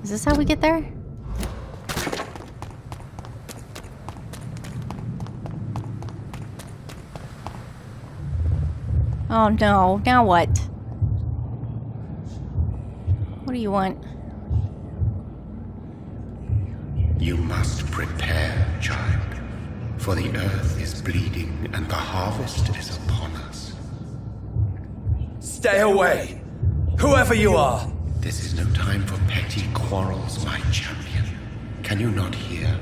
Is this how we get there? Oh no, now what? What do you want? You must prepare, child, for the earth is bleeding and the harvest is upon us. Stay away, whoever you are. This is no time for petty quarrels, my champion. Can you not hear?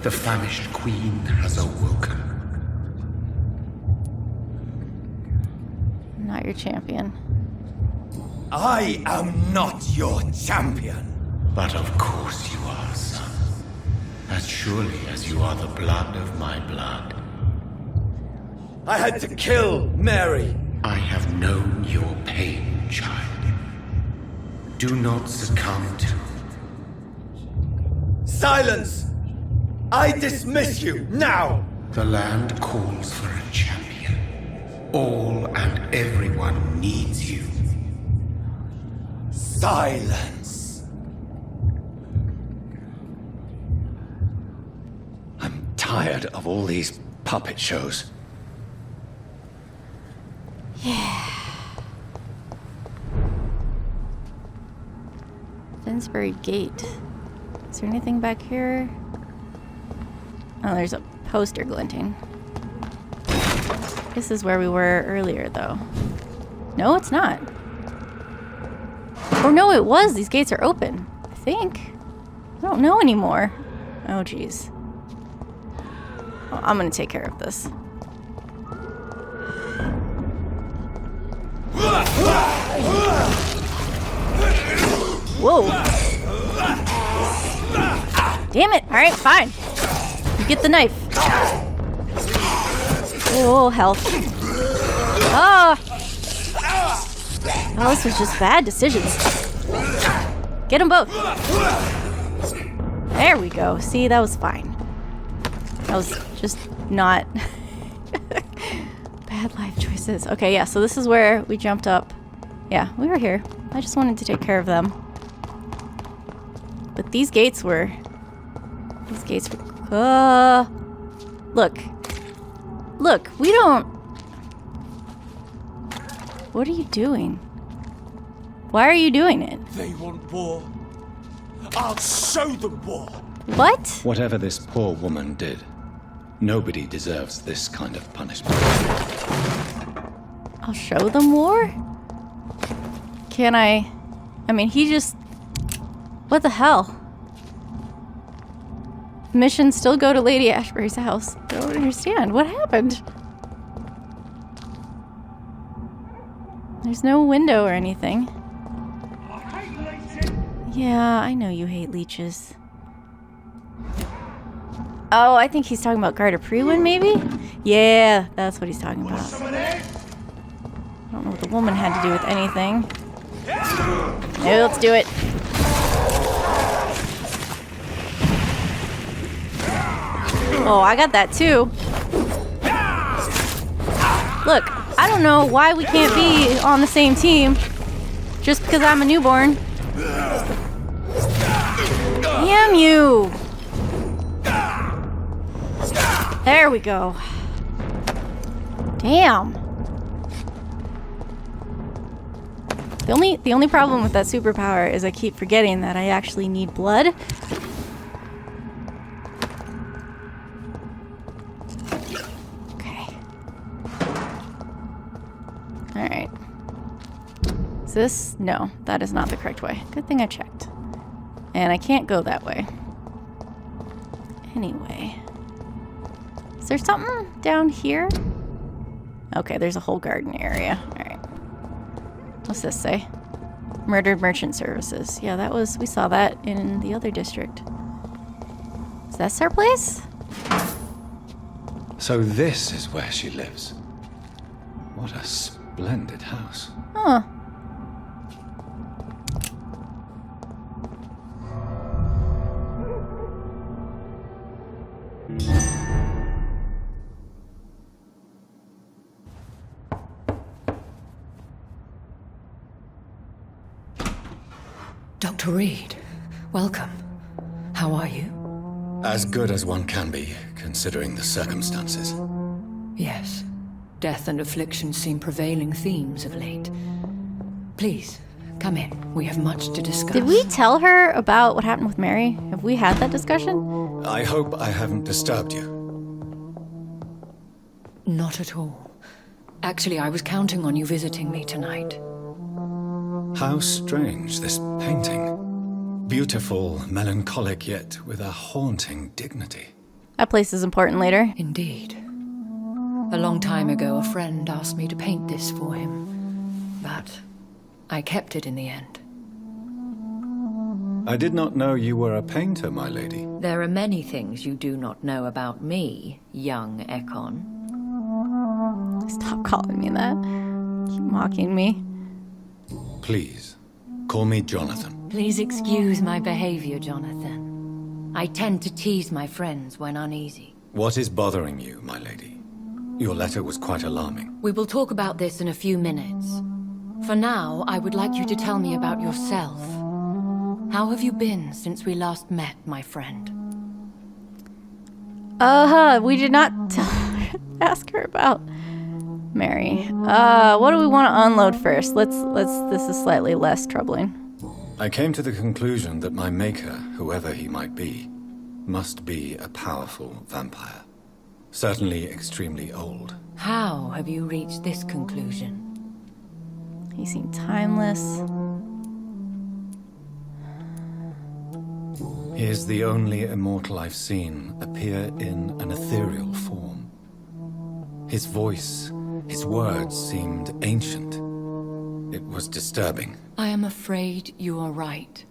The famished queen has awoken. I'm not your champion. I am not your champion. But of course you are, son. As surely as you are the blood of my blood. I had to kill Mary. I have known your pain, child. Do not succumb to... Silence! I dismiss you, now! The land calls for a champion. All and everyone needs you. Silence! I'm tired of all these puppet shows. Asbury Gate. Is there anything back here? Oh, there's a poster glinting. This is where we were earlier, though. No, it's not. Or no, it was. These gates are open. I think. I don't know anymore. Oh, jeez. Well, I'm gonna take care of this. Whoa. Damn it. Alright, fine. You get the knife. Oh, health. Ah! Oh, this was just bad decisions. Get them both. There we go. See, that was fine. That was just not bad life choices. Okay, yeah, so this is where we jumped up. Yeah, we were here. I just wanted to take care of them. But these gates were... Look. Look, we don't... What are you doing? Why are you doing it? They want war. I'll show them war. What? Whatever this poor woman did, nobody deserves this kind of punishment. I'll show them war? Can I mean, he just... What the hell? Missions still go to Lady Asbury's house. I don't understand. What happened? There's no window or anything. Yeah, I know you hate leeches. Oh, I think he's talking about Garda Prewin, maybe? Yeah, that's what he's talking about. I don't know what the woman had to do with anything. No, let's do it. Oh, I got that too. Look, I don't know why we can't be on the same team just because I'm a newborn. Damn you! There we go. Damn. The only problem with that superpower is I keep forgetting that I actually need blood. Okay. Alright. Is this? No, that is not the correct way. Good thing I checked. And I can't go that way. Anyway. Is there something down here? Okay, there's a whole garden area. Alright. What's this say? Murdered Merchant Services. Yeah, that was... We saw that in the other district. Is that our place? So this is where she lives. What a splendid house. Huh. Dr. Reid, Welcome. How are you? As good as one can be, considering the circumstances. Yes. Death and affliction seem prevailing themes of late. Please, come in. We have much to discuss. Did we tell her about what happened with Mary? Have we had that discussion? I hope I haven't disturbed you. Not at all. Actually, I was counting on you visiting me tonight. How strange, this painting. Beautiful, melancholic, yet with a haunting dignity. That place is important later. Indeed. A long time ago, a friend asked me to paint this for him. But I kept it in the end. I did not know you were a painter, my lady. There are many things you do not know about me, young Ekon. Stop calling me that. Keep mocking me. Please, call me Jonathan. Please excuse my behavior, Jonathan. I tend to tease my friends when uneasy. What is bothering you, my lady? Your letter was quite alarming. We will talk about this in a few minutes. For now, I would like you to tell me about yourself. How have you been since we last met, my friend? We did not ask her about Mary. What do we want to unload first? Let's this is slightly less troubling. I came to the conclusion that my maker, whoever he might be, must be a powerful vampire. Certainly extremely old. How have you reached this conclusion? He seemed timeless. He is the only immortal I've seen appear in an ethereal form. His voice, his words seemed ancient. It was disturbing. I am afraid you are right.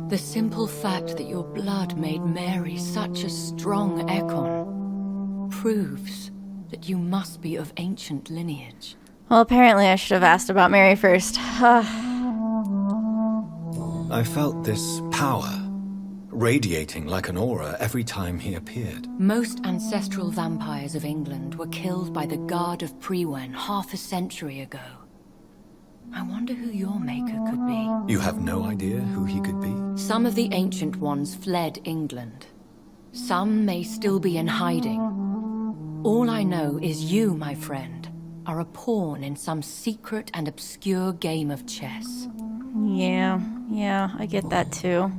The simple fact that your blood made Mary such a strong Ekon proves that you must be of ancient lineage. Well, apparently I should have asked about Mary first. I felt this power radiating like an aura every time he appeared. Most ancestral vampires of England were killed by the Guard of Prewen half a century ago. I wonder who your maker could be. You have no idea who he could be? Some of the ancient ones fled England. Some may still be in hiding. All I know is you, my friend, are a pawn in some secret and obscure game of chess. Yeah, I get that too.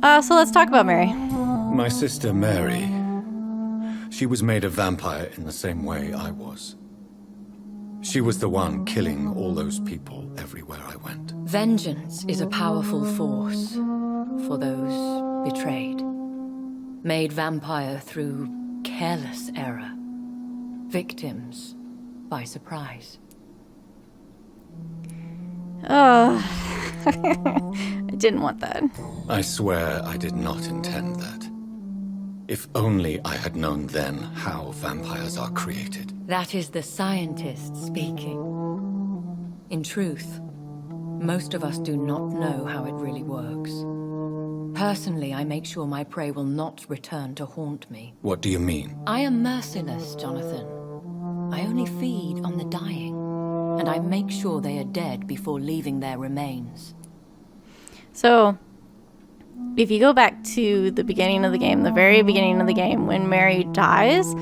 So let's talk about Mary. My sister Mary. She was made a vampire in the same way I was. She was the one killing all those people everywhere I went. Vengeance is a powerful force for those betrayed. Made vampire through careless error. Victims by surprise. I didn't want that. I swear I did not intend that. If only I had known then how vampires are created. That is the scientist speaking. In truth, most of us do not know how it really works. Personally, I make sure my prey will not return to haunt me. What do you mean? I am merciless, Jonathan. I only feed on the dying, and I make sure they are dead before leaving their remains. So, if you go back to the beginning of the game, the very beginning of the game, when Mary dies,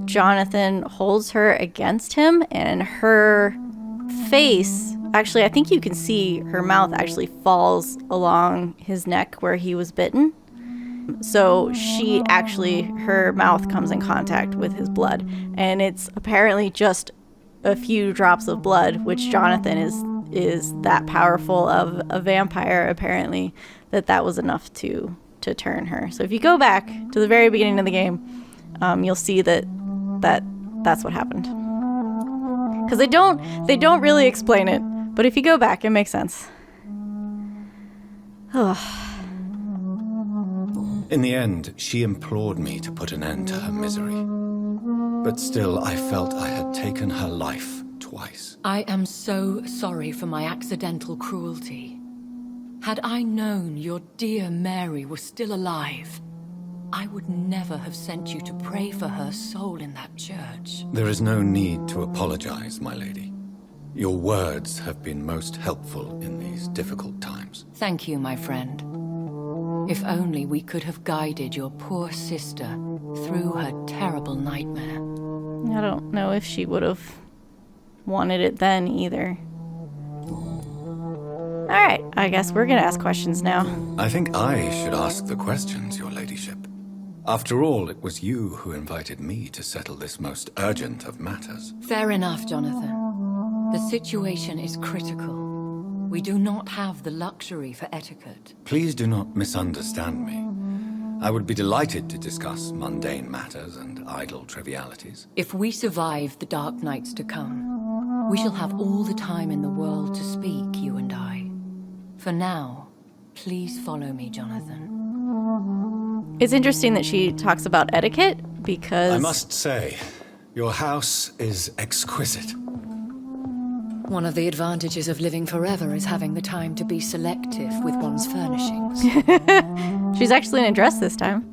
Jonathan holds her against him, and her face, actually, I think you can see her mouth actually falls along his neck where he was bitten. So she actually, her mouth comes in contact with his blood, and it's apparently just a few drops of blood, which Jonathan is that powerful of a vampire, apparently, that was enough to turn her. So if you go back to the very beginning of the game, you'll see that's what happened. Because they don't really explain it, but if you go back, it makes sense. In the end, she implored me to put an end to her misery. But still, I felt I had taken her life twice. I am so sorry for my accidental cruelty. Had I known your dear Mary was still alive, I would never have sent you to pray for her soul in that church. There is no need to apologize, my lady. Your words have been most helpful in these difficult times. Thank you, my friend. If only we could have guided your poor sister through her terrible nightmare. I don't know if she would have wanted it then either. Alright, I guess we're gonna ask questions now. I think I should ask the questions, your ladyship. After all, it was you who invited me to settle this most urgent of matters. Fair enough, Jonathan. The situation is critical. We do not have the luxury for etiquette. Please do not misunderstand me. I would be delighted to discuss mundane matters and idle trivialities. If we survive the dark nights to come, we shall have all the time in the world to speak, you and I. For now, please follow me, Jonathan. It's interesting that she talks about etiquette because... I must say, your house is exquisite. One of the advantages of living forever is having the time to be selective with one's furnishings. She's actually in a dress this time.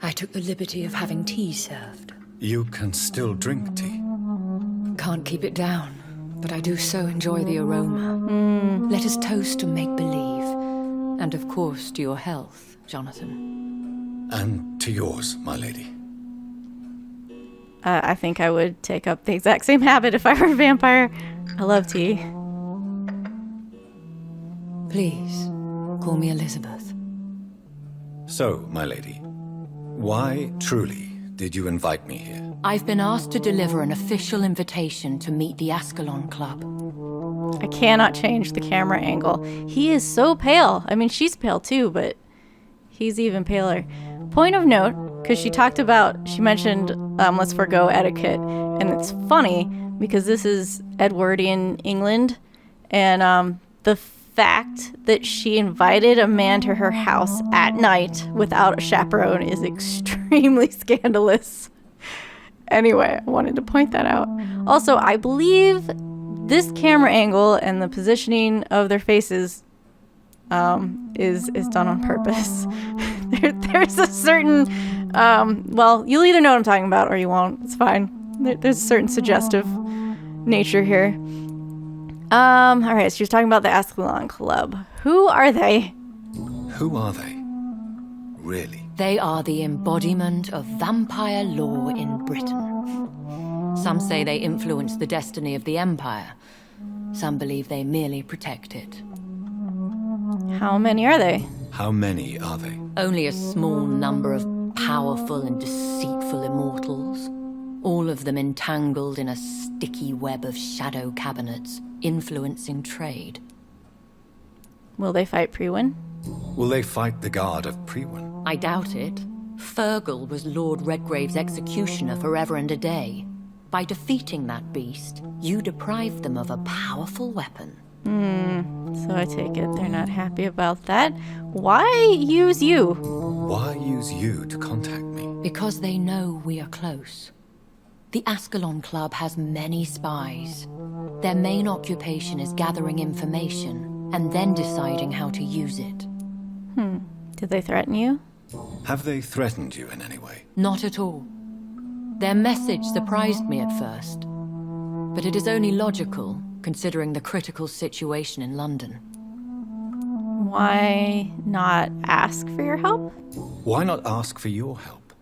I took the liberty of having tea served. You can still drink tea. Can't keep it down, but I do so enjoy the aroma. Let us toast to make-believe. And of course to your health, Jonathan. And to yours, my lady. I think I would take up the exact same habit if I were a vampire. I love tea. Please, call me Elizabeth. So, my lady, why truly did you invite me here? I've been asked to deliver an official invitation to meet the Ascalon Club. I cannot change the camera angle. He is so pale. I mean, she's pale too, but he's even paler. Point of note, because she mentioned let's forgo etiquette, and it's funny because this is Edwardian England, and the fact that she invited a man to her house at night without a chaperone is extremely scandalous. Anyway, I wanted to point that out. Also, I believe this camera angle and the positioning of their faces is done on purpose. There's a certain, well, you'll either know what I'm talking about or you won't. It's fine. There's a certain suggestive nature here. All right, so she's talking about the Ascalon Club. Who are they? Who are they? Really? They are the embodiment of vampire law in Britain. Some say they influence the destiny of the Empire. Some believe they merely protect it. How many are they? How many are they? Only a small number of powerful and deceitful immortals. All of them entangled in a sticky web of shadow cabinets, influencing trade. Will they fight Priwen? Will they fight the guard of Priwen? I doubt it. Fergal was Lord Redgrave's executioner forever and a day. By defeating that beast, you deprived them of a powerful weapon. So I take it they're not happy about that. Why use you? Why use you to contact me? Because they know we are close. The Ascalon Club has many spies. Their main occupation is gathering information and then deciding how to use it. Did they threaten you? Have they threatened you in any way? Not at all. Their message surprised me at first, but it is only logical, considering the critical situation in London. Why not ask for your help? Why not ask for your help?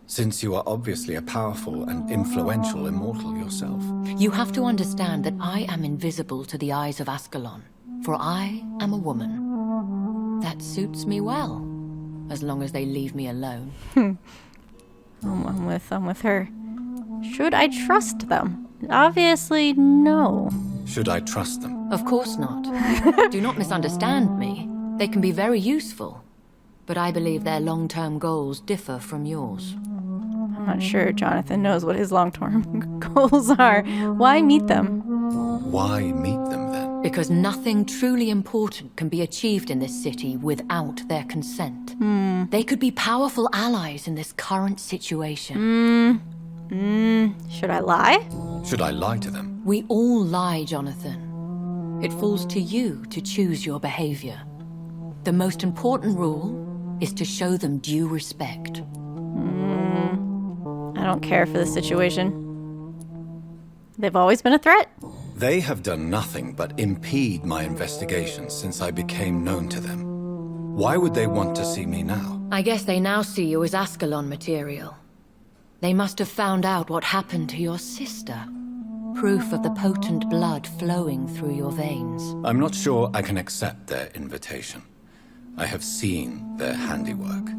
Since you are obviously a powerful and influential immortal yourself. You have to understand that I am invisible to the eyes of Ascalon, for I am a woman. That suits me well, as long as they leave me alone. I'm with her. Should I trust them? Obviously, no. Should I trust them? Of course not. Do not misunderstand me. They can be very useful, but I believe their long-term goals differ from yours. I'm not sure Jonathan knows what his long-term goals are. Why meet them? Why meet them then? Because nothing truly important can be achieved in this city without their consent. They could be powerful allies in this current situation. Should I lie? Should I lie to them? We all lie, Jonathan. It falls to you to choose your behavior. The most important rule is to show them due respect. I don't care for the situation. They've always been a threat. They have done nothing but impede my investigations since I became known to them. Why would they want to see me now? I guess they now see you as Ascalon material. They must have found out what happened to your sister. Proof of the potent blood flowing through your veins. I'm not sure I can accept their invitation. I have seen their handiwork.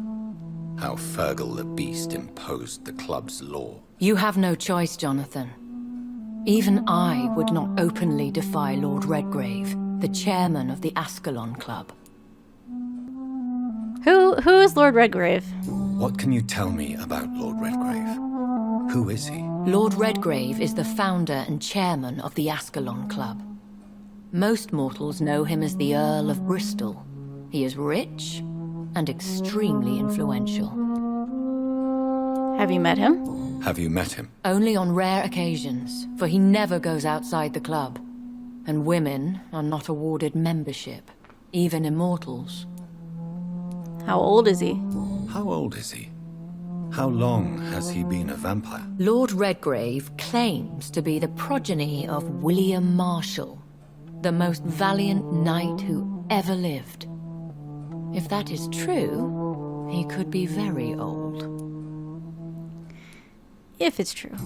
How Fergal the Beast imposed the club's law. You have no choice, Jonathan. Even I would not openly defy Lord Redgrave, the chairman of the Ascalon Club. Who is Lord Redgrave? What can you tell me about Lord Redgrave? Who is he? Lord Redgrave is the founder and chairman of the Ascalon Club. Most mortals know him as the Earl of Bristol. He is rich and extremely influential. Have you met him? Have you met him? Only on rare occasions, for he never goes outside the club. And women are not awarded membership, even immortals. How old is he? How old is he? How long has he been a vampire? Lord Redgrave claims to be the progeny of William Marshall, the most valiant knight who ever lived. If that is true, he could be very old. If it's true.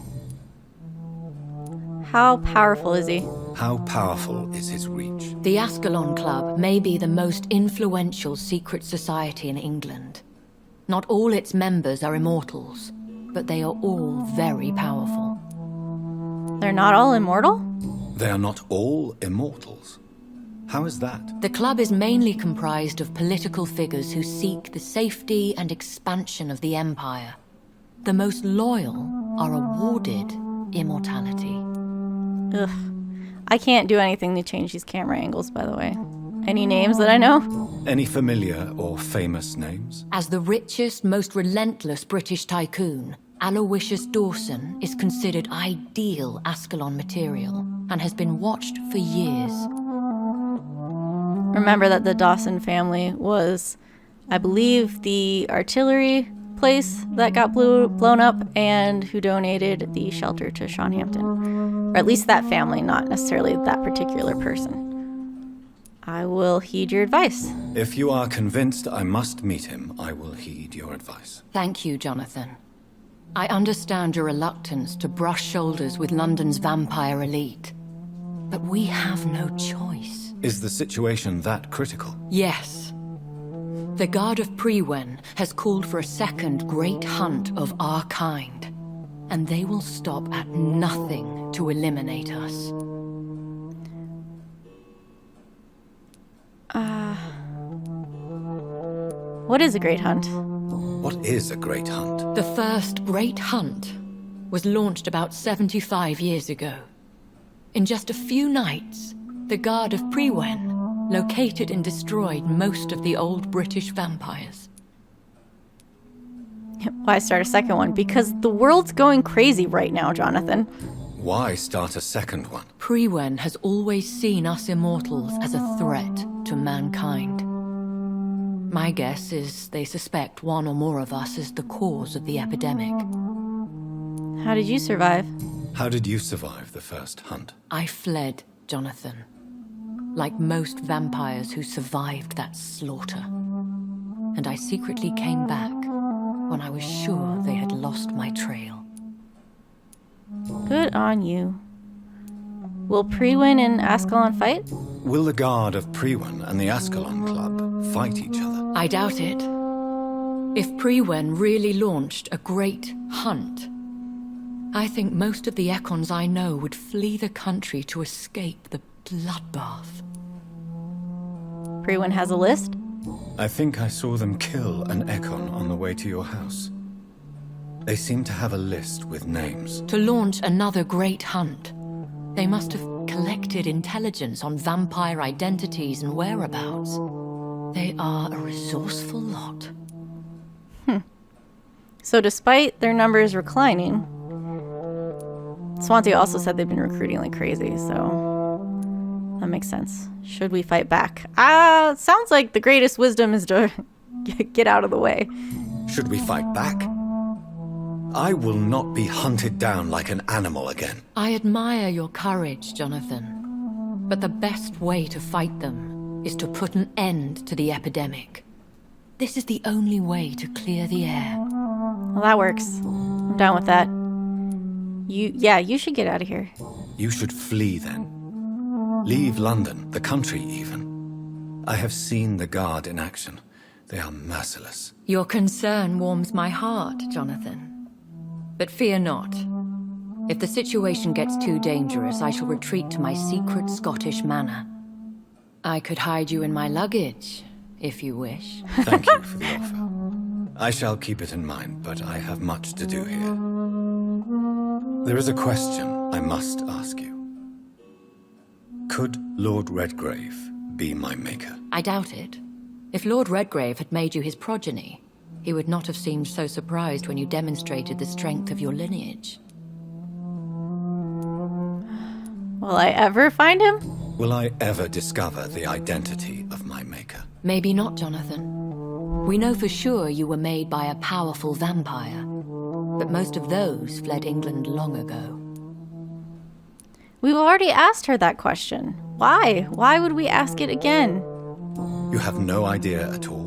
How powerful is he? How powerful is his reach? The Ascalon Club may be the most influential secret society in England. Not all its members are immortals, but they are all very powerful. They're not all immortal? They are not all immortals. How is that? The club is mainly comprised of political figures who seek the safety and expansion of the Empire. The most loyal are awarded immortality. Ugh. I can't do anything to change these camera angles, by the way. Any names that I know? Any familiar or famous names? As the richest, most relentless British tycoon, Aloysius Dawson is considered ideal Ascalon material and has been watched for years. Remember that the Dawson family was, I believe, the artillery place that got blown up and who donated the shelter to Sean Hampton. Or at least that family, not necessarily that particular person. I will heed your advice. If you are convinced I must meet him, I will heed your advice. Thank you, Jonathan. I understand your reluctance to brush shoulders with London's vampire elite. But we have no choice. Is the situation that critical? Yes. The Guard of Prewen has called for a second great hunt of our kind. And they will stop at nothing to eliminate us. What is a great hunt? What is a great hunt? The first great hunt was launched about 75 years ago. In just a few nights, the Guard of Prewen located and destroyed most of the old British vampires. Why start a second one? Because the world's going crazy right now, Jonathan. Why start a second one? Prewen has always seen us immortals as a threat to mankind. My guess is they suspect one or more of us is the cause of the epidemic. How did you survive? How did you survive the first hunt? I fled, Jonathan. Like most vampires who survived that slaughter. And I secretly came back when I was sure they had lost my trail. Good on you. Will Prewen and Ascalon fight? Will the Guard of Prewen and the Ascalon Club fight each other? I doubt it. If Prewen really launched a great hunt, I think most of the Econs I know would flee the country to escape the bloodbath. Prewen has a list? I think I saw them kill an Econ on the way to your house. They seem to have a list with names. To launch another great hunt, they must have collected intelligence on vampire identities and whereabouts. They are a resourceful lot. So despite their numbers reclining, Swansea also said they've been recruiting like crazy, so that makes sense. Should we fight back? Sounds like the greatest wisdom is to get out of the way. Should we fight back? I will not be hunted down like an animal again. I admire your courage, Jonathan. But the best way to fight them is to put an end to the epidemic. This is the only way to clear the air. Well, that works. I'm down with that. You should get out of here. You should flee then. Leave London, the country even. I have seen the Guard in action. They are merciless. Your concern warms my heart, Jonathan. But fear not. If the situation gets too dangerous, I shall retreat to my secret Scottish manor. I could hide you in my luggage, if you wish. Thank you for the offer. I shall keep it in mind, but I have much to do here. There is a question I must ask you. Could Lord Redgrave be my maker? I doubt it. If Lord Redgrave had made you his progeny, he would not have seemed so surprised when you demonstrated the strength of your lineage. Will I ever find him? Will I ever discover the identity of my maker? Maybe not, Jonathan. We know for sure you were made by a powerful vampire, but most of those fled England long ago. We've already asked her that question. Why? Why would we ask it again? You have no idea at all?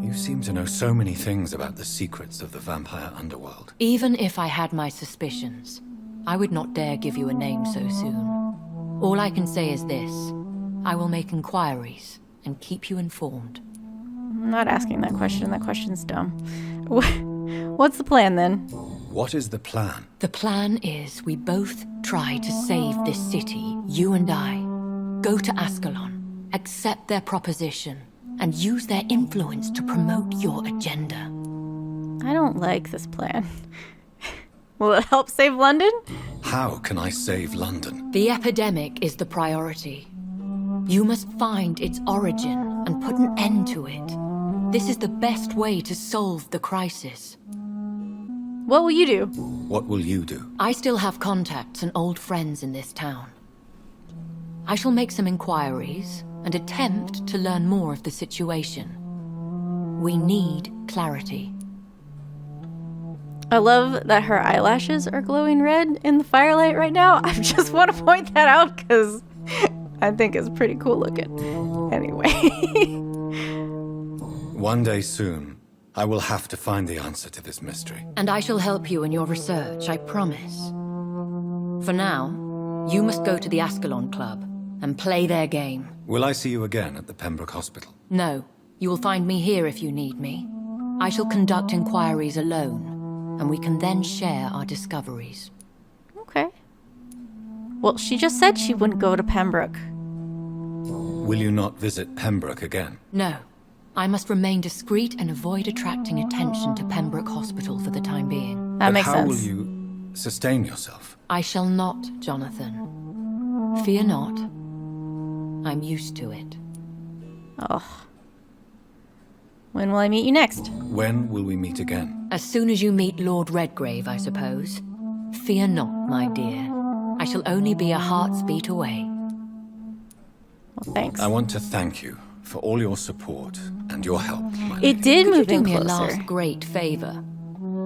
You seem to know so many things about the secrets of the vampire underworld. Even if I had my suspicions, I would not dare give you a name so soon. All I can say is this. I will make inquiries and keep you informed. I'm not asking that question. That question's dumb. What's the plan then? What is the plan? The plan is we both try to save this city, you and I. Go to Ascalon, accept their proposition, and use their influence to promote your agenda. I don't like this plan. Will it help save London? How can I save London? The epidemic is the priority. You must find its origin and put an end to it. This is the best way to solve the crisis. What will you do? What will you do? I still have contacts and old friends in this town. I shall make some inquiries and attempt to learn more of the situation. We need clarity. I love that her eyelashes are glowing red in the firelight right now. I just want to point that out because I think it's pretty cool looking. Anyway. One day soon, I will have to find the answer to this mystery. And I shall help you in your research, I promise. For now, you must go to the Ascalon Club and play their game. Will I see you again at the Pembroke Hospital? No, you will find me here if you need me. I shall conduct inquiries alone, and we can then share our discoveries. Okay. Well, she just said she wouldn't go to Pembroke. Will you not visit Pembroke again? No. I must remain discreet and avoid attracting attention to Pembroke Hospital for the time being. That makes How sense. will you sustain yourself? I shall not, Jonathan. Fear not. I'm used to it. Oh. When will I meet you next? When will we meet again? As soon as you meet Lord Redgrave, I suppose. Fear not, my dear. I shall only be a heart's beat away. Well, thanks. I want to thank you for all your support and your help, my lady. It did Could move you in do me a closer. last great favor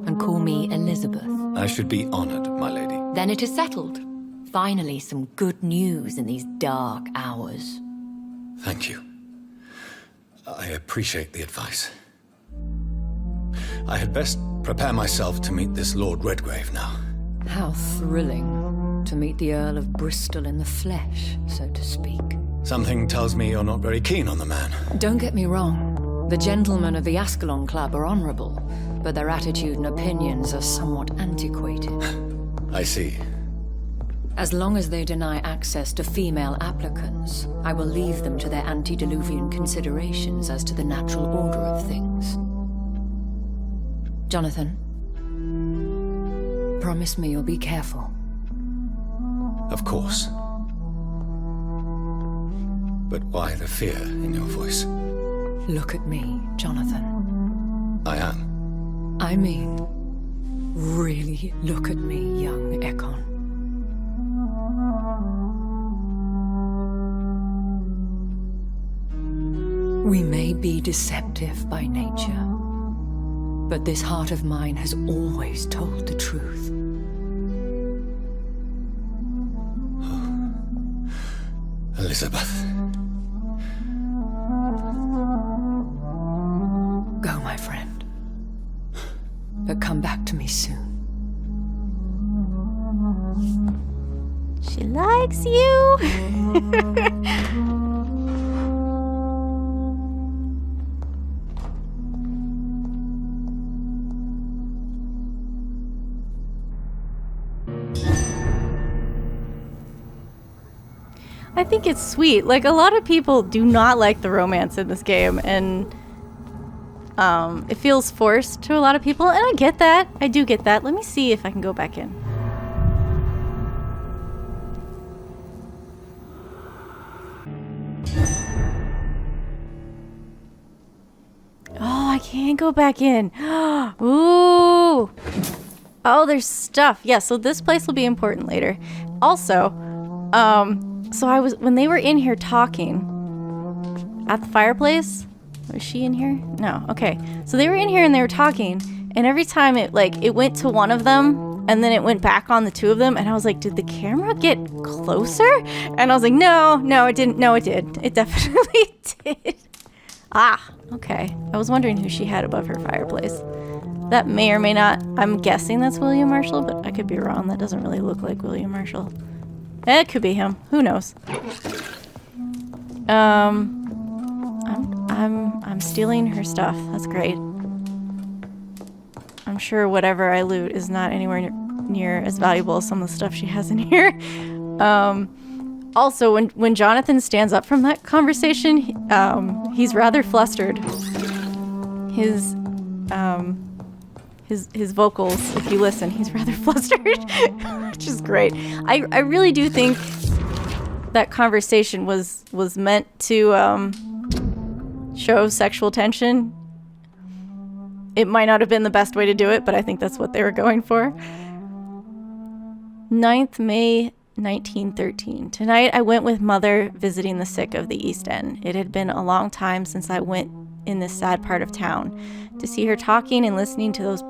and call me Elizabeth? I should be honored, my lady. Then it is settled. Finally, some good news in these dark hours. Thank you. I appreciate the advice. I had best prepare myself to meet this Lord Redgrave now. How thrilling to meet the Earl of Bristol in the flesh, so to speak. Something tells me you're not very keen on the man. Don't get me wrong. The gentlemen of the Ascalon Club are honorable, but their attitude and opinions are somewhat antiquated. I see. As long as they deny access to female applicants, I will leave them to their antediluvian considerations as to the natural order of things. Jonathan, promise me you'll be careful. Of course. But why the fear in your voice? Look at me, Jonathan. I am. I mean, really look at me, young Ekon. We may be deceptive by nature, But this heart of mine has always told the truth. Elizabeth. Go, my friend. But come back to me soon. She likes you. I think it's sweet. Like, a lot of people do not like the romance in this game, and it feels forced to a lot of people, and I get that. I do get that. Let me see if I can go back in. Oh, I can't go back in. Ooh. Oh, there's stuff. Yeah, so this place will be important later. Also, so when they were in here talking at the fireplace, was she in here? No. Okay. So they were in here and they were talking, and every time it went to one of them and then it went back on the two of them, and I was like, did the camera get closer? And I was like, no, it didn't. No, it did. It definitely did. Ah, okay. I was wondering who she had above her fireplace. That may or may not, I'm guessing that's William Marshall, but I could be wrong. That doesn't really look like William Marshall. It could be him. Who knows? I'm stealing her stuff. That's great. I'm sure whatever I loot is not anywhere near as valuable as some of the stuff she has in here. Also, when Jonathan stands up from that conversation, he's rather flustered. His vocals, if you listen, he's rather flustered, which is great. I really do think that conversation was meant to show sexual tension. It might not have been the best way to do it, but I think that's what they were going for. 9th May 1913. Tonight I went with Mother visiting the sick of the East End. It had been a long time since I went in this sad part of town. To see her talking and listening to those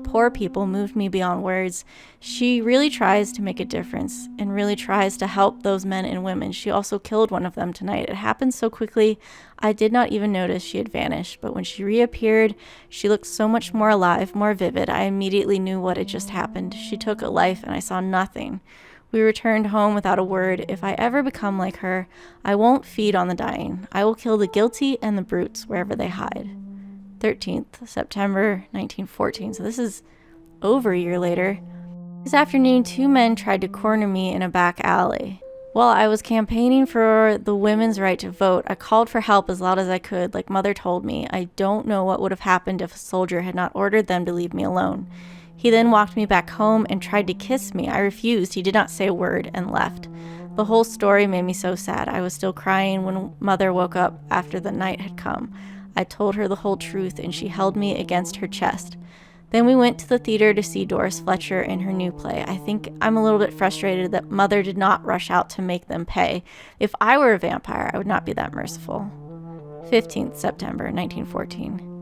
poor people moved me beyond words. She really tries to make a difference and really tries to help those men and women. She also killed one of them tonight. It happened so quickly, I did not even notice she had vanished. But when she reappeared, she looked so much more alive, more vivid. I immediately knew what had just happened. She took a life and I saw nothing. We returned home without a word. If I ever become like her, I won't feed on the dying. I will kill the guilty and the brutes wherever they hide. 13th September 1914. So this is over a year later. This afternoon, 2 men tried to corner me in a back alley. While I was campaigning for the women's right to vote, I called for help as loud as I could, like Mother told me. I don't know what would have happened if a soldier had not ordered them to leave me alone. He then walked me back home and tried to kiss me. I refused. He did not say a word and left. The whole story made me so sad. I was still crying when Mother woke up after the night had come. I told her the whole truth, and she held me against her chest. Then we went to the theater to see Doris Fletcher in her new play. I think I'm a little bit frustrated that Mother did not rush out to make them pay. If I were a vampire, I would not be that merciful. 15th September 1914.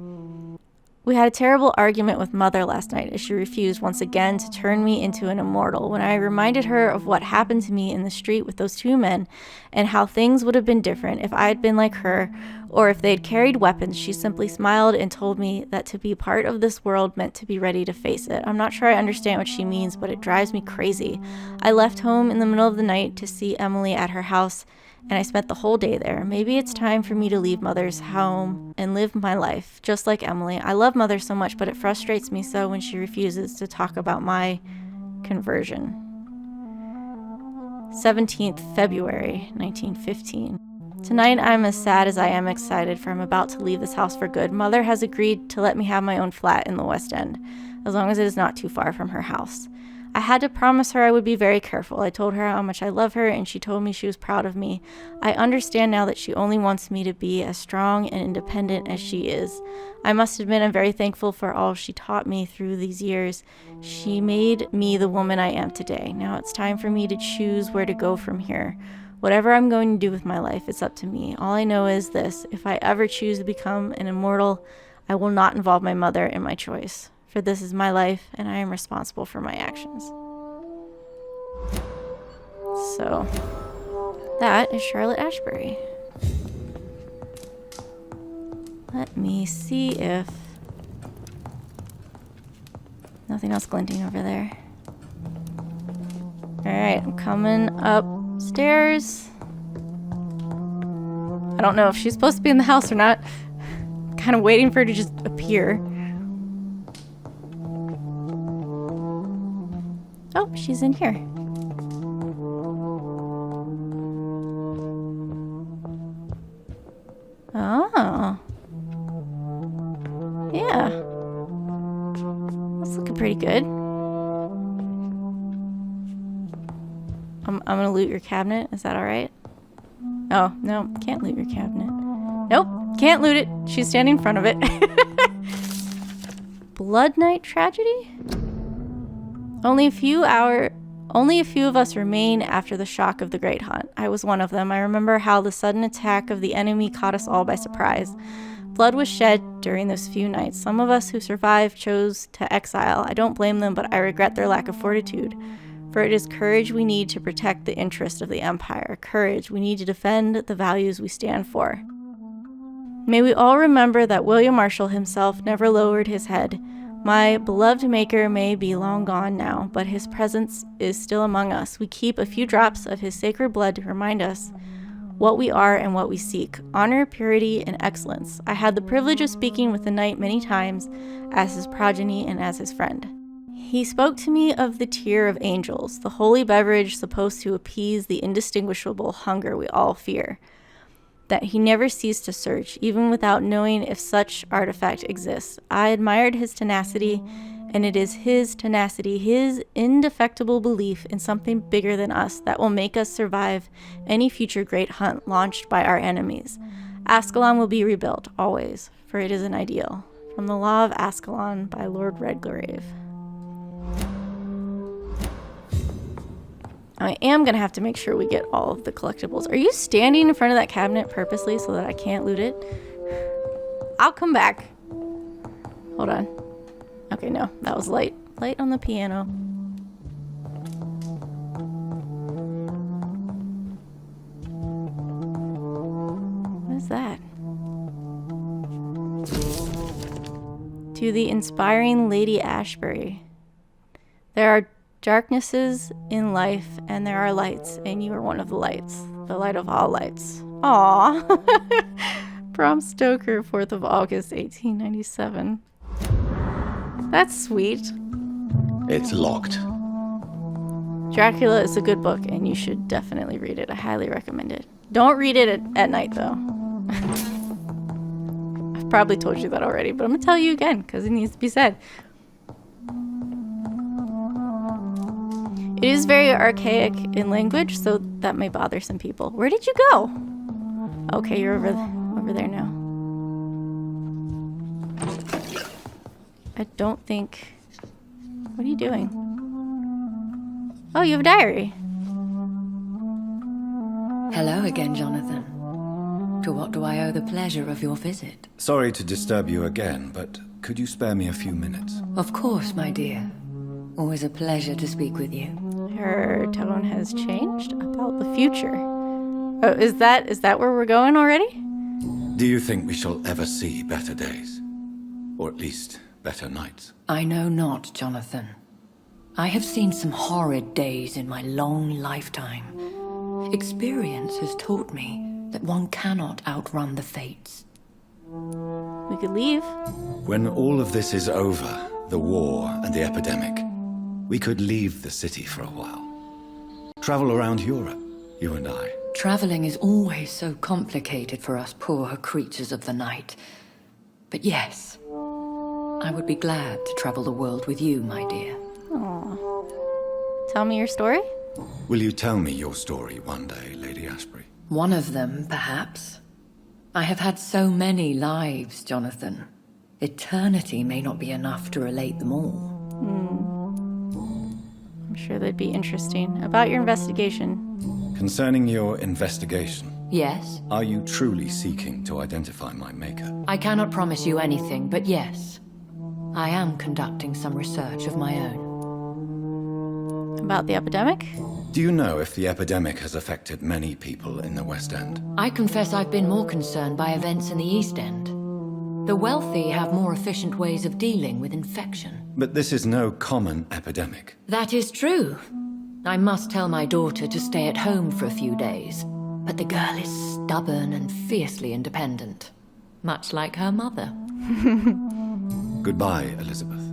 We had a terrible argument with Mother last night as she refused once again to turn me into an immortal. When I reminded her of what happened to me in the street with those 2 men and how things would have been different if I had been like her or if they'd carried weapons, she simply smiled and told me that to be part of this world meant to be ready to face it. I'm not sure I understand what she means, but it drives me crazy. I left home in the middle of the night to see Emily at her house, and I spent the whole day there. Maybe it's time for me to leave Mother's home and live my life, just like Emily. I love Mother so much, but it frustrates me so when she refuses to talk about my conversion. 17th February 1915. Tonight I'm as sad as I am excited, for I'm about to leave this house for good. Mother has agreed to let me have my own flat in the West End, as long as it is not too far from her house. I had to promise her I would be very careful. I told her how much I love her, and she told me she was proud of me. I understand now that she only wants me to be as strong and independent as she is. I must admit I'm very thankful for all she taught me through these years. She made me the woman I am today. Now it's time for me to choose where to go from here. Whatever I'm going to do with my life, it's up to me. All I know is this: if I ever choose to become an immortal, I will not involve my mother in my choice, for this is my life and I am responsible for my actions. So, that is Charlotte Asbury. Let me see if... Nothing else glinting over there. Alright, I'm coming upstairs. I don't know if she's supposed to be in the house or not. Kind of waiting for her to just appear. Oh, she's in here. Oh. Yeah. That's looking pretty good. I'm gonna loot your cabinet. Is that alright? Oh, no. Can't loot your cabinet. Nope. Can't loot it. She's standing in front of it. Blood Night Tragedy? Only a few of us remain after the shock of the Great Hunt. I was one of them. I remember how the sudden attack of the enemy caught us all by surprise. Blood was shed during those few nights. Some of us who survived chose to exile. I don't blame them, but I regret their lack of fortitude. For it is courage we need to protect the interest of the Empire. Courage we need to defend the values we stand for. May we all remember that William Marshall himself never lowered his head. My beloved maker may be long gone now, but his presence is still among us. We keep a few drops of his sacred blood to remind us what we are and what we seek. Honor, purity, and excellence. I had the privilege of speaking with the knight many times as his progeny and as his friend. He spoke to me of the tear of angels, the holy beverage supposed to appease the indistinguishable hunger we all fear. That he never ceased to search, even without knowing if such artifact exists. I admired his tenacity, and it is his tenacity, his indefectible belief in something bigger than us that will make us survive any future great hunt launched by our enemies. Ascalon will be rebuilt, always, for it is an ideal. From the Law of Ascalon by Lord Redgrave. I am going to have to make sure we get all of the collectibles. Are you standing in front of that cabinet purposely so that I can't loot it? I'll come back. Hold on. Okay, no, that was light. Light on the piano. What is that? To the inspiring Lady Asbury. There are darknesses in life, and there are lights, and you are one of the lights. The light of all lights. Aww. Bram Stoker, 4th of August, 1897. That's sweet. It's locked. Dracula is a good book, and you should definitely read it. I highly recommend it. Don't read it at night, though. I've probably told you that already, but I'm going to tell you again, because it needs to be said. It is very archaic in language, so that may bother some people. Where did you go? Okay, you're over there now. I don't think... What are you doing? Oh, you have a diary. Hello again, Jonathan. To what do I owe the pleasure of your visit? Sorry to disturb you again, but could you spare me a few minutes? Of course, my dear. Always a pleasure to speak with you. Her tone has changed about the future. Oh, is that where we're going already? Do you think we shall ever see better days? Or at least better nights? I know not, Jonathan. I have seen some horrid days in my long lifetime. Experience has taught me that one cannot outrun the fates. We could leave. When all of this is over, the war and the epidemic, we could leave the city for a while. Travel around Europe, you and I. Traveling is always so complicated for us poor creatures of the night. But yes, I would be glad to travel the world with you, my dear. Aww. Tell me your story? Will you tell me your story one day, Lady Asbury? One of them, perhaps. I have had so many lives, Jonathan. Eternity may not be enough to relate them all. I'm sure that'd be interesting. About your investigation. Concerning your investigation, Yes? Are you truly seeking to identify my maker? I cannot promise you anything, but yes. I am conducting some research of my own. About the epidemic? Do you know if the epidemic has affected many people in the West End? I confess I've been more concerned by events in the East End. The wealthy have more efficient ways of dealing with infection. But this is no common epidemic. That is true. I must tell my daughter to stay at home for a few days. But the girl is stubborn and fiercely independent. Much like her mother. Goodbye, Elizabeth.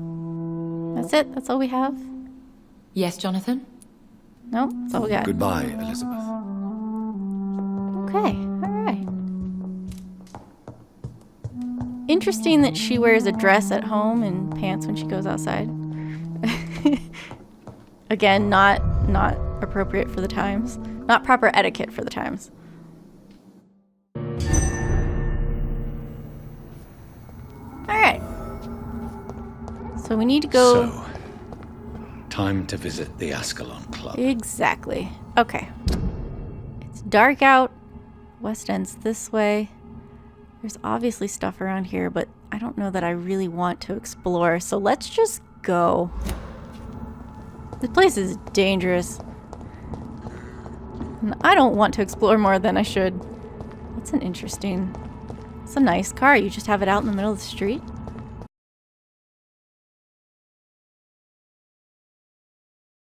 That's it? That's all we have? Yes, Jonathan? No, that's all we got. Goodbye, Elizabeth. Okay, alright. Interesting that she wears a dress at home and pants when she goes outside. Again, not appropriate for the times. Not proper etiquette for the times. Alright. So we need to go... So, time to visit the Ascalon Club. Exactly. Okay. It's dark out. West End's this way. There's obviously stuff around here, but I don't know that I really want to explore, so let's just go. This place is dangerous. And I don't want to explore more than I should. It's a nice car. You just have it out in the middle of the street.